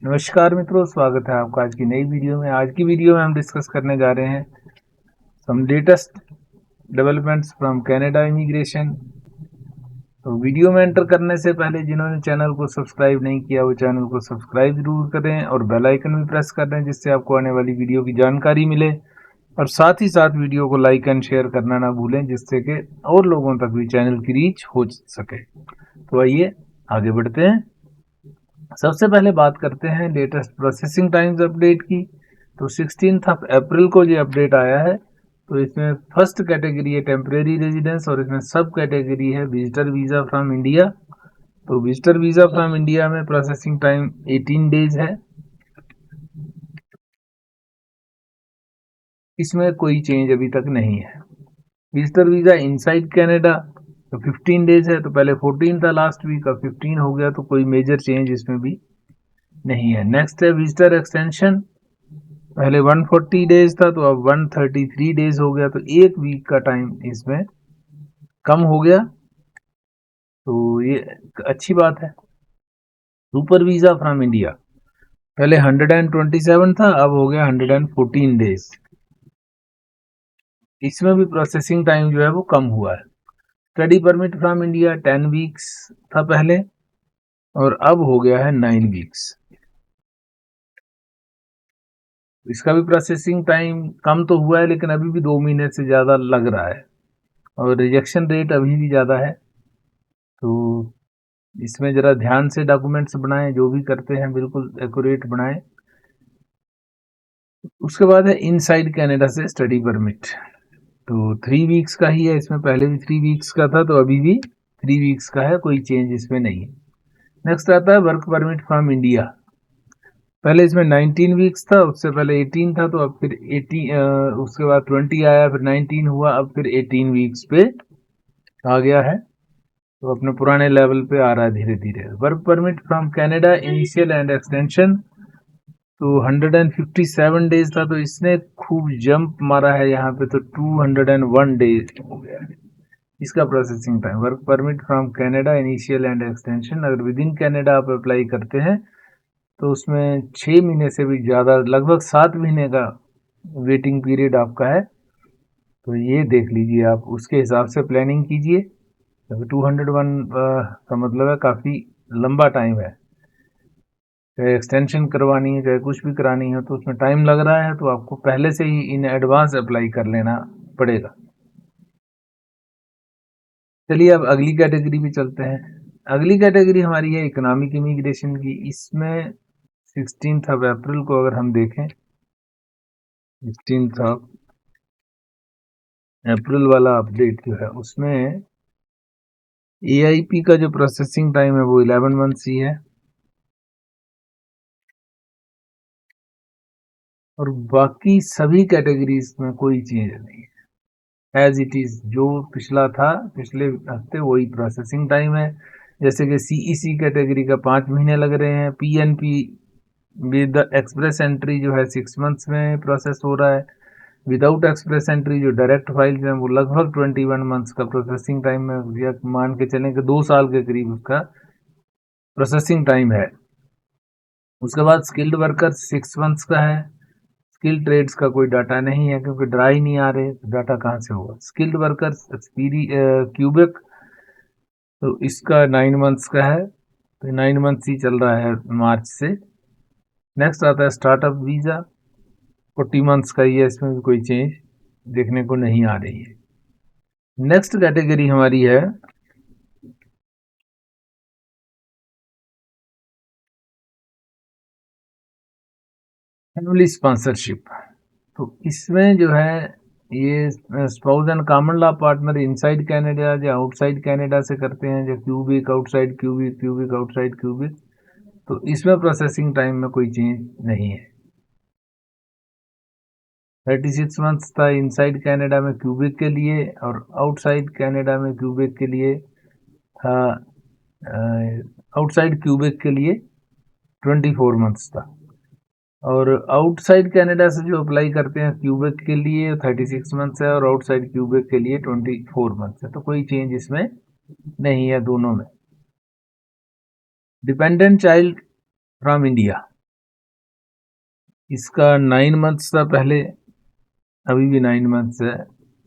नमस्कार मित्रों, स्वागत है आपका आज की नई वीडियो में। आज की वीडियो में हम डिस्कस करने जा रहे हैं some latest developments from Canada immigration. तो वीडियो में एंटर करने से पहले जिन्होंने चैनल को सब्सक्राइब नहीं किया वो चैनल को सब्सक्राइब जरूर करें और बेल आइकन भी प्रेस कर दें, जिससे आपको आने वाली वीडियो की जानकारी मिले। और साथ ही साथ वीडियो को लाइक एंड शेयर करना ना भूलें, जिससे कि और लोगों तक भी चैनल की रीच हो सके। तो आइए आगे बढ़ते हैं। सबसे पहले बात करते हैं लेटेस्ट प्रोसेसिंग टाइम्स अपडेट की। तो 16 अप्रैल को ये अपडेट आया है। तो इसमें फर्स्ट कैटेगरी है टेम्परेरी रेजिडेंस और इसमें सब कैटेगरी है विजिटर वीज़ा फ्रॉम इंडिया। तो विजिटर वीज़ा फ्रॉम इंडिया में प्रोसेसिंग टाइम 18 डेज है। इसमें कोई चेंज अभी तक नहीं है। विजिटर वीज़ा इनसाइड कनाडा तो 15 डेज है। तो पहले 14 था लास्ट वीक, अब 15 हो गया, तो कोई मेजर चेंज इसमें भी नहीं है। नेक्स्ट है विजिटर एक्सटेंशन। पहले 140 डेज था तो अब 133 डेज हो गया, तो एक वीक का टाइम इसमें कम हो गया। तो ये अच्छी बात है। सुपर वीजा फ्रॉम इंडिया पहले 127 था, अब हो गया 114 डेज। इसमें भी प्रोसेसिंग टाइम जो है वो कम हुआ है। Study permit from India 10 weeks था पहले और अब हो गया है 9 वीक्स। इसका भी प्रोसेसिंग टाइम कम तो हुआ है, लेकिन अभी भी 2 महीने से ज़्यादा लग रहा है और रिजेक्शन रेट अभी भी ज़्यादा है। तो इसमें ज़रा ध्यान से डॉक्यूमेंट्स बनाएं, जो भी करते हैं बिल्कुल एक्यूरेट बनाएं। उसके बाद है इनसाइड कनाडा से स्टडी परमिट। तो 3 वीक्स का ही है। इसमें पहले भी 3 वीक्स का था, तो अभी भी 3 वीक्स का है, कोई चेंज इसमें नहीं है। नेक्स्ट आता है वर्क परमिट फ्रॉम इंडिया। पहले इसमें 19 वीक्स था, उससे पहले 18 था, तो अब फिर 18, उसके बाद 20 आया, फिर 19 हुआ, अब फिर 18 वीक्स पे आ गया है। तो अपने पुराने लेवल पे आ रहा है धीरे धीरे। Work permit from Canada initial and extension तो 157 डेज था, तो इसने खूब जंप मारा है यहाँ पे, तो 201 डेज हो गया है इसका processing time. Work permit from Canada initial and extension, अगर विद इन कनाडा आप अप्लाई करते हैं तो उसमें 6 महीने से भी ज़्यादा, लगभग 7 महीने का वेटिंग पीरियड आपका है। तो ये देख लीजिए, आप उसके हिसाब से प्लानिंग कीजिए। 201 का मतलब है काफ़ी लंबा टाइम है। चाहे एक्सटेंशन करवानी है, चाहे कुछ भी करानी है, तो उसमें टाइम लग रहा है, तो आपको पहले से ही इन एडवांस अप्लाई कर लेना पड़ेगा। चलिए अब अगली कैटेगरी पे चलते हैं। अगली कैटेगरी हमारी है इकोनॉमिक इमिग्रेशन की। इसमें 16 अप्रैल को अगर हम देखें, 16 अप्रैल वाला अपडेट जो है उसमें AIP का जो प्रोसेसिंग टाइम है वो 11 मंथ्स ही है। और बाकी सभी कैटेगरीज में कोई चेंज नहीं है, एज इट इज जो पिछला था पिछले हफ्ते वही प्रोसेसिंग टाइम है। जैसे कि CEC कैटेगरी का 5 महीने लग रहे हैं। PNP विद एक्सप्रेस एंट्री जो है 6 मंथ्स में प्रोसेस हो रहा है। विदाउट एक्सप्रेस एंट्री जो डायरेक्ट फाइल्स हैं वो लगभग 21 मंथ्स का प्रोसेसिंग टाइम है, या मान के चलें कि 2 साल के करीब उसका प्रोसेसिंग टाइम है। उसके बाद स्किल्ड वर्कर 6 मंथ्स का है। स्किल ट्रेड्स का कोई डाटा नहीं है, क्योंकि ड्रा ही नहीं आ रहे, तो डाटा कहाँ से होगा। स्किल्ड वर्कर्स क्यूबिक, तो इसका 9 मंथ्स का है, तो 9 मंथ्स ही चल रहा है मार्च से। नेक्स्ट आता है स्टार्टअप वीज़ा, 40 मंथ्स का ही है, इसमें भी कोई चेंज देखने को नहीं आ रही है। नेक्स्ट कैटेगरी हमारी है फैमिली स्पॉन्सरशिप। तो इसमें जो है ये spouse and common law partner inside Canada या आउटसाइड कनाडा से करते हैं, जो cubic outside cubic, cubic outside cubic. तो इसमें प्रोसेसिंग टाइम में कोई चेंज नहीं है। 36 मंथ्स था इनसाइड कनाडा में क्यूबिक के लिए, और आउटसाइड कनाडा में क्यूबिक के लिए था, आउटसाइड क्यूबिक के लिए 24 मंथ्स था। और आउटसाइड कनाडा से जो अप्लाई करते हैं क्यूबेक के लिए 36 मंथ्स है, और आउटसाइड क्यूबेक के लिए 24 मंथ्स है। तो कोई चेंज इसमें नहीं है दोनों में। डिपेंडेंट चाइल्ड फ्रॉम इंडिया, इसका 9 मंथ्स था पहले, अभी भी 9 मंथ्स है,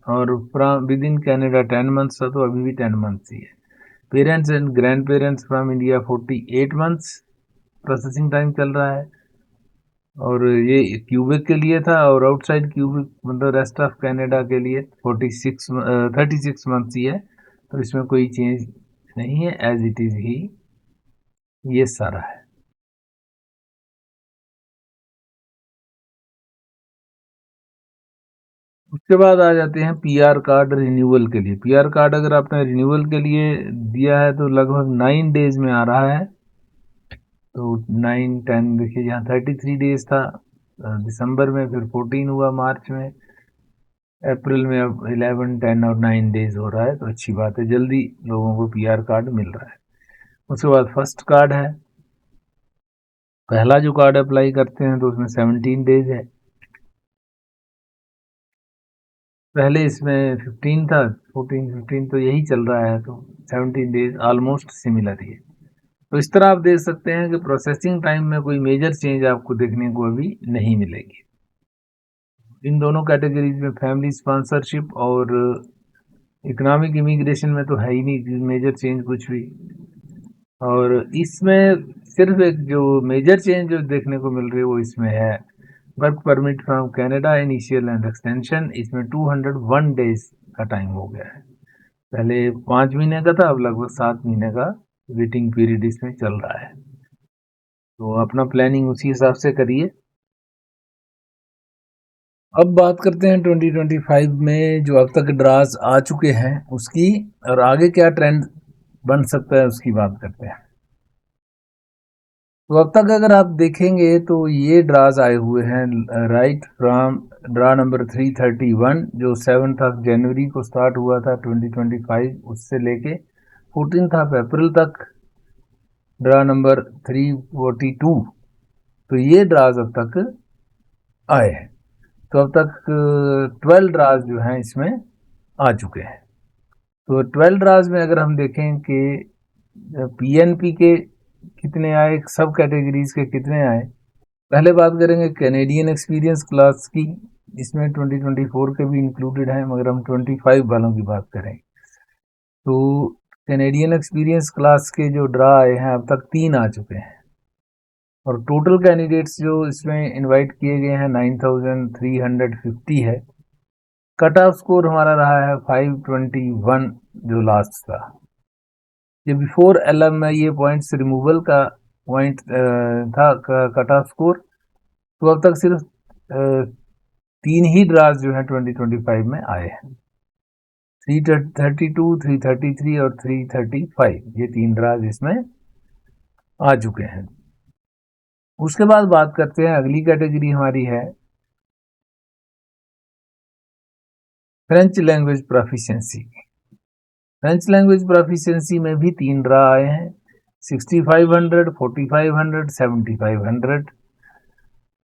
और from with in Canada 10 months था, तो अभी भी 10 मंथ्स ही है। Parents and grand parents from India 48 months processing time चल रहा है, और ये क्यूबेक के लिए था, और आउटसाइड क्यूबेक मतलब रेस्ट ऑफ कनाडा के लिए 36 मंथ्स ही है, तो इसमें कोई चेंज नहीं है, एज इट इज ही ये सारा है। उसके बाद आ जाते हैं पीआर कार्ड रिन्यूअल के लिए। पीआर कार्ड अगर आपने रिन्यूअल के लिए दिया है तो लगभग 9 डेज में आ रहा है, तो 9 10 देखिए, यहाँ 33 डेज था दिसंबर में, फिर 14 हुआ मार्च में, अप्रैल में अब 11 10 और 9 डेज हो रहा है, तो अच्छी बात है, जल्दी लोगों को पीआर कार्ड मिल रहा है। उसके बाद फर्स्ट कार्ड है, पहला जो कार्ड अप्लाई करते हैं तो उसमें 17 डेज है, पहले इसमें 15 था, 14 15 तो यही चल रहा है, तो 17 डेज ऑलमोस्ट सिमिलर ही है। तो इस तरह आप देख सकते हैं कि प्रोसेसिंग टाइम में कोई मेजर चेंज आपको देखने को अभी नहीं मिलेगी। इन दोनों कैटेगरीज में फैमिली स्पॉन्सरशिप और इकोनॉमिक इमिग्रेशन में तो है ही नहीं मेजर चेंज कुछ भी, और इसमें सिर्फ एक जो मेजर चेंज जो देखने को मिल रही है वो इसमें है work permit from Canada initial and extension. इसमें 201 डेज का टाइम हो गया है, पहले 5 महीने का था, अब लगभग 7 महीने का वेटिंग पीरियड इसमें चल रहा है, तो अपना प्लानिंग उसी हिसाब से करिए। अब बात करते हैं 2025 में जो अब तक ड्रास आ चुके हैं उसकी, और आगे क्या ट्रेंड बन सकता है उसकी बात करते हैं। तो अब तक अगर आप देखेंगे तो ये ड्राज आए हुए हैं राइट फ्रॉम ड्रा नंबर 331 जो 7th ऑफ जनवरी को स्टार्ट हुआ था 2025, उससे लेके 14th ऑफ अप्रैल तक ड्रा नंबर 342, तो ये ड्राज अब तक आए हैं। तो अब तक 12 ड्राज जो हैं इसमें आ चुके हैं। तो 12 ड्राज में अगर हम देखें कि पीएनपी के कितने आए, सब कैटेगरीज के कितने आए, पहले बात करेंगे कैनेडियन एक्सपीरियंस क्लास की, इसमें 2024 के भी इंक्लूडेड हैं, मगर हम 25 वालों की बात करें तो कैनेडियन एक्सपीरियंस क्लास के जो ड्रा आए हैं अब तक 3 आ चुके हैं, और टोटल कैंडिडेट्स जो इसमें इनवाइट किए गए हैं 9350 है। कट ऑफ स्कोर हमारा रहा है 521 जो लास्ट था। ये बिफोर एलएम में ये पॉइंट्स रिमूवल का पॉइंट था कट ऑफ स्कोर, तो अब तक सिर्फ 3 ही ड्राज जो है 2025 में आए हैं, 332 333 और 335, ये 3 ड्राज इसमें आ चुके हैं। उसके बाद बात करते हैं अगली कैटेगरी हमारी है French language proficiency. French language proficiency में भी 3 ड्रा आए हैं, 6500 4500 7500,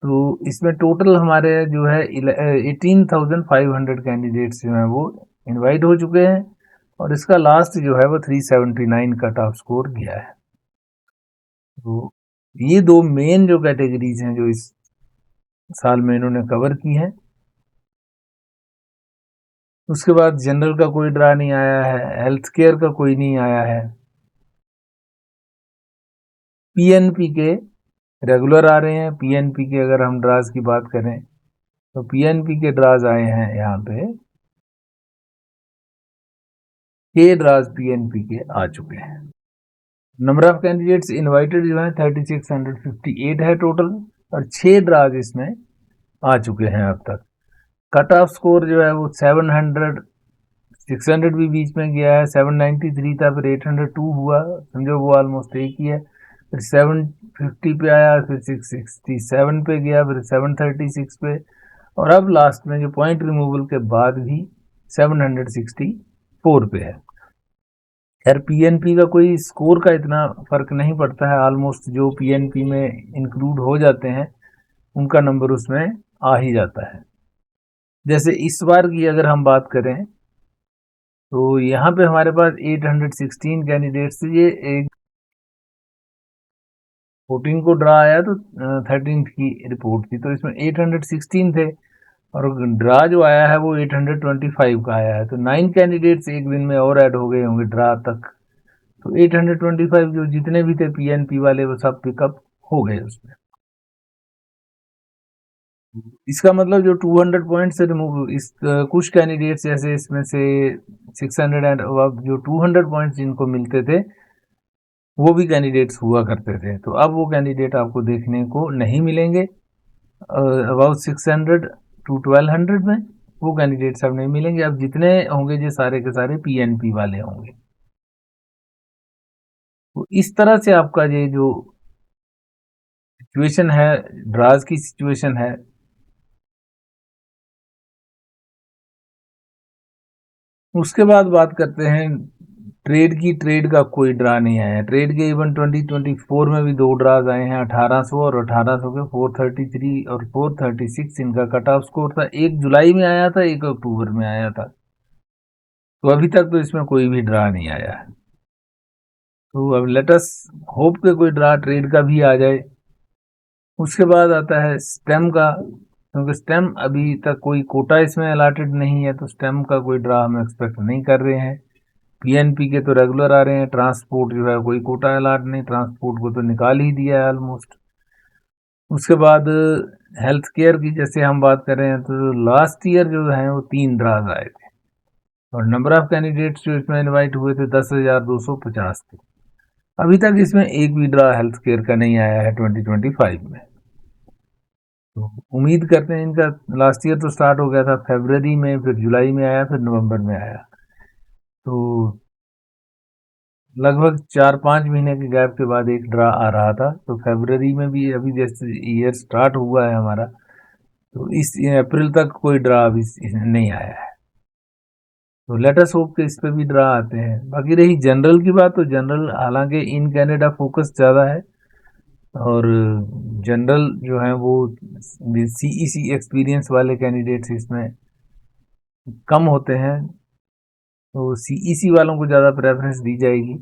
तो इसमें टोटल हमारे जो है 18,500 कैंडिडेट्स जो हैं वो इनवाइट हो चुके हैं, और इसका लास्ट जो है वो 379 कट ऑफ स्कोर गया है। तो ये 2 मेन जो कैटेगरीज हैं जो इस साल में इन्होंने कवर की हैं। उसके बाद जनरल का कोई ड्रा नहीं आया है, हेल्थ केयर का कोई नहीं आया है, पीएनपी के रेगुलर आ रहे हैं। पीएनपी के अगर हम ड्राज की बात करें तो पीएनपी के ड्राज आए हैं यहाँ पे, के ड्राज पीएनपी के आ चुके हैं। नंबर ऑफ कैंडिडेट्स इनवाइटेड जो है 3658 है टोटल, और 6 ड्राज इसमें आ चुके हैं अब तक। कट ऑफ स्कोर जो है वो 700 600 भी बीच में गया है, 793 था, फिर 802 हुआ, समझो वो ऑलमोस्ट एक ही है, फिर 750 पे आया, फिर 667 पे गया, फिर 736 पे, और अब लास्ट में जो पॉइंट रिमूवल के बाद भी 764 पे है। खैर पीएनपी का कोई स्कोर का इतना फर्क नहीं पड़ता है, ऑलमोस्ट जो पीएनपी में इंक्लूड हो जाते हैं उनका नंबर उसमें आ ही जाता है। जैसे इस बार की अगर हम बात करें तो यहाँ पे हमारे पास 816 कैंडिडेट्स, ये एक 14 को ड्रा आया तो 13 की रिपोर्ट थी, तो इसमें 816 थे और ड्रा जो आया है वो 825 का आया है, तो 9 कैंडिडेट्स एक दिन में और ऐड हो गए होंगे ड्रा तक, तो 825 जो जितने भी थे पीएनपी वाले वो सब पिकअप हो गए उसमें। इसका मतलब जो 200 पॉइंट से रिमूव इस कुछ कैंडिडेट्स जैसे इसमें से 600 एंड अब जो 200 पॉइंट्स जिनको मिलते थे वो भी कैंडिडेट्स हुआ करते थे, तो अब वो कैंडिडेट आपको देखने को नहीं मिलेंगे। अबाउट 600 टू 1200 में वो कैंडिडेट्स अब नहीं मिलेंगे, अब जितने होंगे ये सारे के सारे पीएनपी वाले होंगे। तो इस तरह से आपका ये जो सिचुएशन है, ड्राज की सिचुएशन है। उसके बाद बात करते हैं ट्रेड की। ट्रेड का कोई ड्रा नहीं आया है। ट्रेड के इवन 2024 में भी 2 ड्राज आए हैं, 1800 और 1800 के 433 और 436 इनका कट ऑफ स्कोर था। 1 जुलाई में आया था, 1 अक्टूबर में आया था, तो अभी तक तो इसमें कोई भी ड्रा नहीं आया है। तो अब लेटस होप के कोई ड्रा ट्रेड का भी आ जाए। उसके बाद आता है स्टेम का, क्योंकि स्टेम अभी तक कोई कोटा इसमें अलाटेड नहीं है, तो स्टेम का कोई ड्रा हम एक्सपेक्ट नहीं कर रहे हैं। पीएनपी के तो रेगुलर आ रहे हैं, ट्रांसपोर्ट जो है कोई कोटा अलाट नहीं, ट्रांसपोर्ट को तो निकाल ही दिया है ऑलमोस्ट। उसके बाद हेल्थ केयर की जैसे हम बात कर रहे हैं, तो लास्ट ईयर जो है वो 3 ड्राज आए थे और नंबर ऑफ कैंडिडेट्स जो इसमें इनवाइट हुए थे 10,250 थे। अभी तक इसमें एक भी ड्रा हेल्थ केयर का नहीं आया है 2025 में। तो उम्मीद करते हैं इनका, लास्ट ईयर तो स्टार्ट हो गया था फरवरी में, फिर जुलाई में आया, फिर नवंबर में आया, तो लगभग 4-5 महीने के गैप के बाद एक ड्रा आ रहा था। तो फरवरी में भी अभी जैसे ईयर स्टार्ट हुआ है हमारा, तो इस अप्रैल तक कोई ड्रा अभी नहीं आया है। तो लेटेस्ट होप के इस पे भी ड्रा आते हैं। बाकी रही जनरल की बात, तो जनरल हालांकि इन कैनेडा फोकस ज़्यादा है और जनरल जो है वो सीईसी एक्सपीरियंस वाले कैंडिडेट्स इसमें कम होते हैं, तो सीईसी वालों को ज़्यादा प्रेफरेंस दी जाएगी।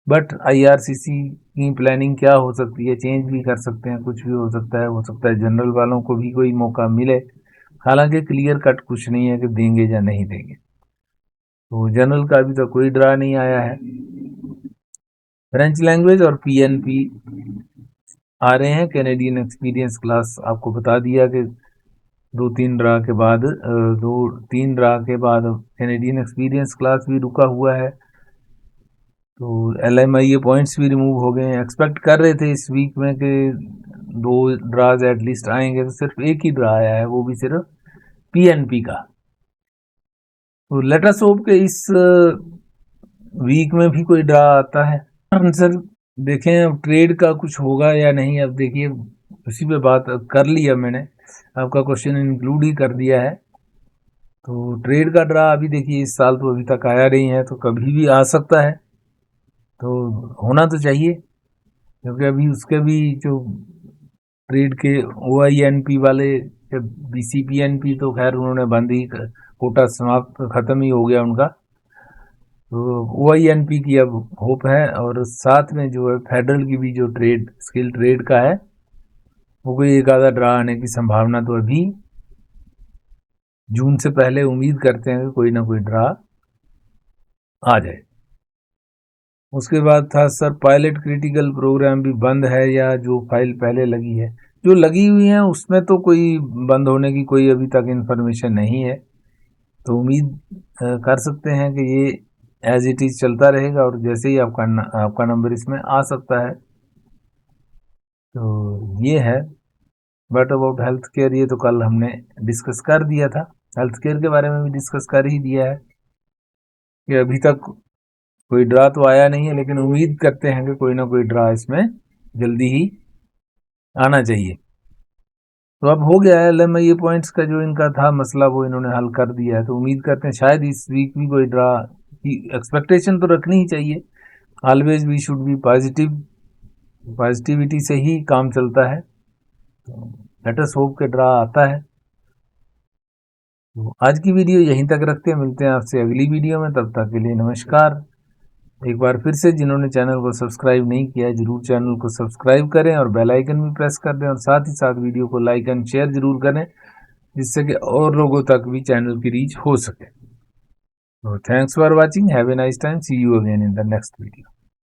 बट आईआरसीसी की प्लानिंग क्या हो सकती है, चेंज भी कर सकते हैं, कुछ भी हो सकता है जनरल वालों को भी कोई मौका मिले। हालांकि क्लियर कट कुछ नहीं है कि देंगे या नहीं देंगे। तो जनरल का अभी तक कोई ड्रा नहीं आया है। फ्रेंच लैंग्वेज और पीएनपी आ रहे हैं। कैनेडियन एक्सपीरियंस क्लास आपको बता दिया कि 2-3 ड्रा के बाद 2-3 ड्रा के बाद कैनेडियन एक्सपीरियंस क्लास भी रुका हुआ है। तो LMIA पॉइंट्स भी रिमूव हो गए हैं। एक्सपेक्ट कर रहे थे इस वीक में कि 2 ड्राज एटलीस्ट आएंगे, तो सिर्फ एक ही ड्रा आया है, वो भी सिर्फ पीएनपी का। तो लेटेस्ट होप के इस वीक में भी कोई ड्रा आता है। आंसर देखें अब ट्रेड का कुछ होगा या नहीं। अब देखिए उसी पे बात कर लिया मैंने, आपका क्वेश्चन इंक्लूड ही कर दिया है। तो ट्रेड का ड्रा अभी देखिए इस साल तो अभी तक आया नहीं है, तो कभी भी आ सकता है, तो होना तो चाहिए, क्योंकि अभी उसके भी जो ट्रेड के OINP वाले, BCPNP तो खैर उन्होंने बंद ही, कोटा समाप्त खत्म ही हो गया उनका। तो OINP की अब होप है, और साथ में जो है फेडरल की भी जो ट्रेड स्किल ट्रेड का है वो कोई एक आधा ड्रा आने की संभावना तो अभी जून से पहले उम्मीद करते हैं कि कोई ना कोई ड्रा आ जाए। उसके बाद था सर पायलट क्रिटिकल प्रोग्राम भी बंद है या जो फाइल पहले लगी है? जो लगी हुई है उसमें तो कोई बंद होने की कोई अभी तक इन्फॉर्मेशन नहीं है, तो उम्मीद कर सकते हैं कि ये एज इट इज़ चलता रहेगा और जैसे ही आपका नंबर इसमें आ सकता है, तो ये है। बट अबाउट हेल्थ केयर ये तो कल हमने डिस्कस कर दिया था, हेल्थ केयर के बारे में भी डिस्कस कर ही दिया है कि अभी तक कोई ड्रा तो आया नहीं है, लेकिन उम्मीद करते हैं कि कोई ना कोई ड्रा इसमें जल्दी ही आना चाहिए। तो अब हो गया है LMIA पॉइंट्स का जो इनका था मसला वो इन्होंने हल कर दिया है, तो उम्मीद करते हैं शायद इस वीक भी कोई ड्रा की एक्सपेक्टेशन तो रखनी ही चाहिए। Always we should be positivity से ही काम चलता है, तो लेट अस होप के ड्रा आता है। तो आज की वीडियो यहीं तक रखते हैं, मिलते हैं आपसे अगली वीडियो में, तब तक के लिए नमस्कार। एक बार फिर से जिन्होंने चैनल को सब्सक्राइब नहीं किया है जरूर चैनल को सब्सक्राइब करें और बेल आइकन भी प्रेस कर दें और साथ ही साथ वीडियो को लाइक एंड शेयर जरूर करें जिससे कि और लोगों तक भी चैनल की रीच हो सके। तो thanks for watching, have a nice time, see you again in the next video.